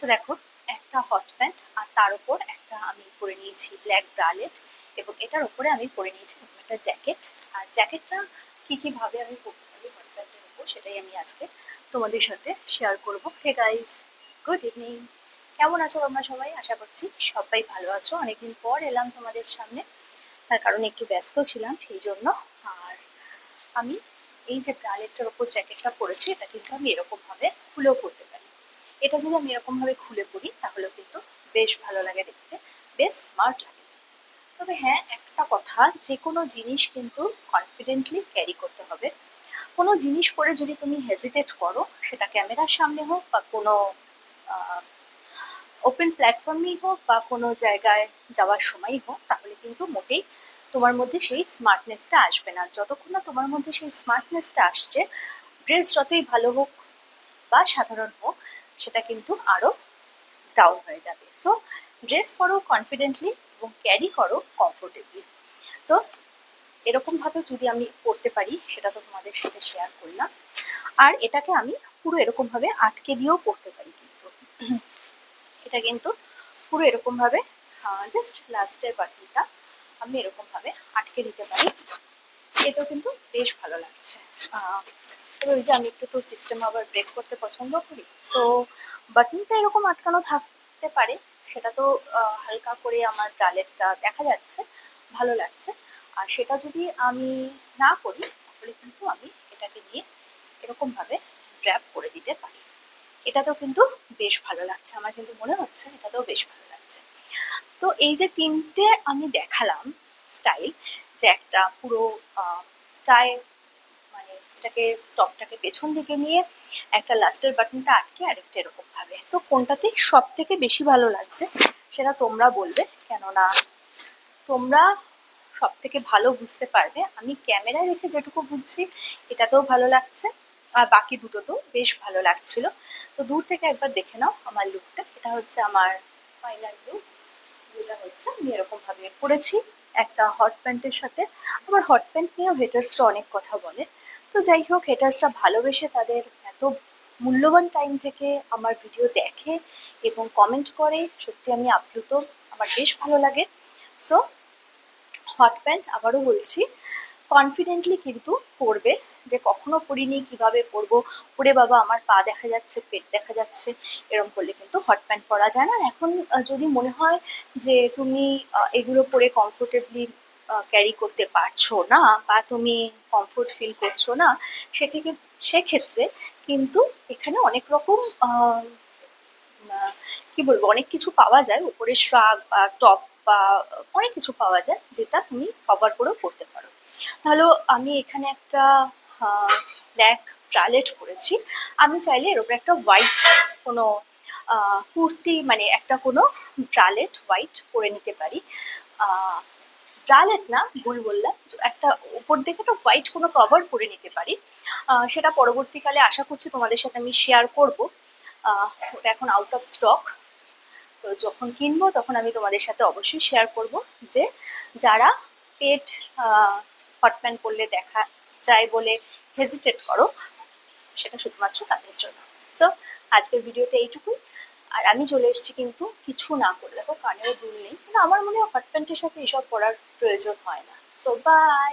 So দেখো, একটা hot pant আর তার উপর একটা আমি পরে নিয়েছি ব্ল্যাক ব্রালেট, এবং এটার উপরে আমি পরে নিয়েছি একটা জ্যাকেট। আর জ্যাকেটটা কি ভাবে আমি পরতে পারি হট প্যান্টের উপর, সেটাই আমি আজকে তোমাদের সাথে শেয়ার করব। Hey guys, good evening. কেমন আছো তোমরা সবাই? আশা করছি সবাই ভালো আছো। অনেকদিন পর এলাম তোমাদের সামনে, তার কারণে একটু ব্যস্ত ছিলাম সেই জন্য। আর আমি এই যে ব্রালেটটার ওপর জ্যাকেটটা পরেছি, এটা কিন্তু আমি এরকম ভাবে খুলেও পরতে পারি। এটা যদি আমি এরকম ভাবে খুলে পরি তাহলেও কিন্তু বেশ ভালো লাগে দেখতে, বেশ স্মার্ট লাগে। তবে হ্যাঁ, একটা কথা, যে কোনো জিনিস কিন্তু কনফিডেন্টলি ক্যারি করতে হবে। কোনো জিনিস পরে যদি তুমি হেজিটেট করো, সেটা ক্যামেরার সামনে হোক বা কোনো ওপেন প্ল্যাটফর্মেই হোক বা কোনো জায়গায় যাওয়ার সময়ই হোক, তাহলে কিন্তু মোটেই তোমার মধ্যে সেই স্মার্টনেসটা আসবে না। যতক্ষণ না তোমার মধ্যে সেই স্মার্টনেসটা আসছে, ড্রেস যতই ভালো হোক বা সাধারণ হোক, সেটা কিন্তু আরো ডাউন হয়ে যাবে। সো ড্রেস করো কনফিডেন্টলি এবং ক্যারি করো কমফোর্টেবলি। তো এরকম ভাবে যদি আমি পড়তে পারি, সেটা তো তোমাদের সাথে শেয়ার করলাম। আর এটাকে আমি পুরো এরকম ভাবে আটকে দিয়েও পড়তে পারি কিন্তু। এটা কিন্তু পুরো এরকম ভাবে জাস্ট লাস্টের বাটনটা আমি এরকম ভাবে আটকে দিতে পারি। এটাও কিন্তু বেশ ভালো লাগছে। এবার ওই যে আমি একটু তো সিস্টেম আবার ব্রেক করতে পছন্দ করি, তো বাটনটা এরকম আটকানো থাকতে পারে, সেটা তো হালকা করে আমার ব্রালেটটা দেখা যাচ্ছে, ভালো লাগছে। আর সেটা যদি আমি না করি, তাহলে কিন্তু আমি এটাকে নিয়ে এরকম ভাবে ড্র্যাপ করে দিতে পারি। এটাতেও কিন্তু বেশ ভালো লাগছে, আমার কিন্তু মনে হচ্ছে এটাতেও বেশ ভালো লাগছে। তো এই যে তিনটে আমি দেখালাম স্টাইল, যে একটা পুরো প্রায় মানে এটাকে টপটাকে পেছন দিকে নিয়ে একটা লাস্টের বাটনটা আটকে আরেকটা এরকম ভাবে, তো কোনটাতে সব থেকে বেশি ভালো লাগছে সেটা তোমরা বলবে, কেননা তোমরা সব থেকে ভালো বুঝতে পারবে। আমি ক্যামেরায় রেখে যেটুকু বুঝছি, এটাতেও ভালো লাগছে আর বাকি দুটোতেও বেশ ভালো লাগছিল। তো দূর থেকে একবার দেখে নাও আমার লুকটা। এটা হচ্ছে আমার ফাইনাল লুক, যেটা হচ্ছে আমি এরকম ভাবে পরেছি একটা হট প্যান্টের সাথে। আমার হট প্যান্ট নিয়েও হেটার্সরা অনেক কথা বলে, তো যাই হোক, হেটার্সরা ভালোবেসে তাদের এত মূল্যবান টাইম থেকে আমার ভিডিও দেখে এবং কমেন্ট করে, সত্যি আমি আপ্লুত, আমার বেশ ভালো লাগে। সো হট প্যান্ট আবারও বলছি, কনফিডেন্টলি কিন্তু পরবে। যে কখনো পরিনি, কিভাবে পরবো, পরে বাবা আমার পা দেখা যাচ্ছে, পেট দেখা যাচ্ছে, এরকম করলে কিন্তু হট প্যান্ট পরা যায় না। এখন যদি মনে হয় যে তুমি এগুলো পরে কমফোর্টেবলি ক্যারি করতে পারছো না বা তুমি কমফোর্ট ফিল করছো না, সেটিকে সেক্ষেত্রে কিন্তু এখানে অনেক রকম কি বলবো, অনেক কিছু পাওয়া যায়, উপরে শ্রাগ বা টপ বা অনেক কিছু পাওয়া যায়, যেটা তুমি কভার করেও পড়তে পারো। তাহলে আমি এখানে একটা ব্ল্যাক ব্রালেট পরেছি, আমি চাইলে এর উপরে একটা হোয়াইট কোনো কুর্তি, মানে একটা কোনো ব্রালেট হোয়াইট পরে নিতে পারি। ব্রালেট না, ভুল বললাম, একটা উপর দিকে একটা হোয়াইট কোনো কভার পরে নিতে পারি। সেটা পরবর্তীকালে আশা করছি তোমাদের সাথে আমি শেয়ার করবো। ওটা এখন আউট অফ স্টক, তো যখন কিনবো তখন আমি তোমাদের সাথে অবশ্যই শেয়ার করব। যে যারা পেট হট প্যান্ট পরলে দেখা যায় বলে হেজিটেট করো, সেটা শুধুমাত্র তাদের জন্য। সো আজকের ভিডিওটা এইটুকুই। আর আমি চলে এসেছি কিন্তু কিছু না করে, দেখো কানেও দুল নেই, কিন্তু আমার মনে হয় হট প্যান্টের সাথে এসব পরার প্রয়োজন হয় না। So by.